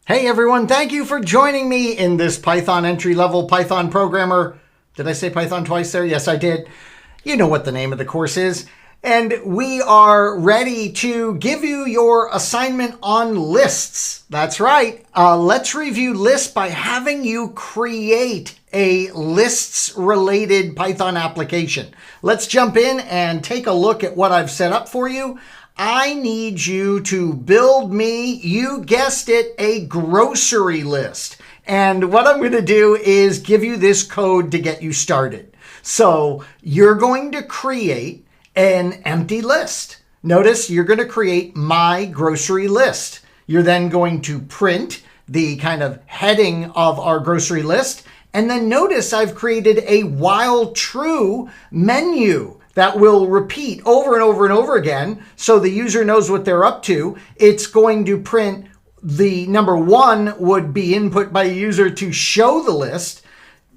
Hey everyone, thank you for joining me in this Python entry-level Python programmer. Did I say Python twice there? Yes, I did. You know what the name of the course is. And we are ready to give you your assignment on lists. That's right. Let's review lists by having you create a lists-related Python application. Let's jump in and take a look at what I've set up for you. I need you to build me, you guessed it, a grocery list. And what I'm going to do is give you this code to get you started. So you're going to create an empty list. Notice you're going to create my grocery list. You're then going to print the kind of heading of our grocery list. And then notice I've created a while true menu that will repeat over and over and over again so the user knows what they're up to. It's going to print the number 1 would be input by a user to show the list.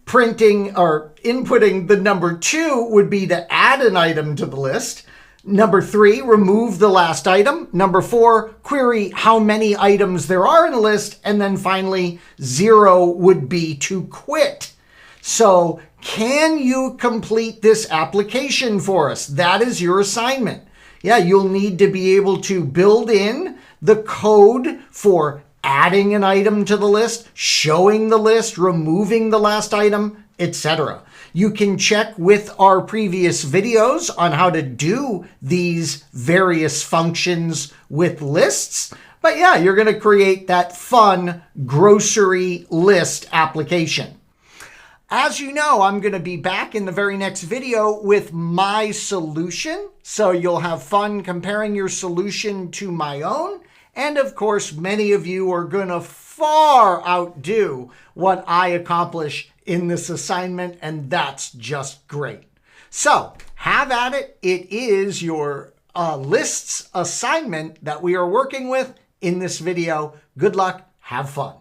Printing or inputting the number 2 would be to add an item to the list. Number 3, remove the last item. Number 4, query how many items there are in the list. And then finally, 0 would be to quit. So can you complete this application for us? That is your assignment. Yeah, you'll need to be able to build in the code for adding an item to the list, showing the list, removing the last item, etc. You can check with our previous videos on how to do these various functions with lists. But yeah, you're going to create that fun grocery list application. As you know, I'm going to be back in the very next video with my solution. So you'll have fun comparing your solution to my own. And of course, many of you are going to far outdo what I accomplish in this assignment. And that's just great. So have at it. It is your lists assignment that we are working with in this video. Good luck. Have fun.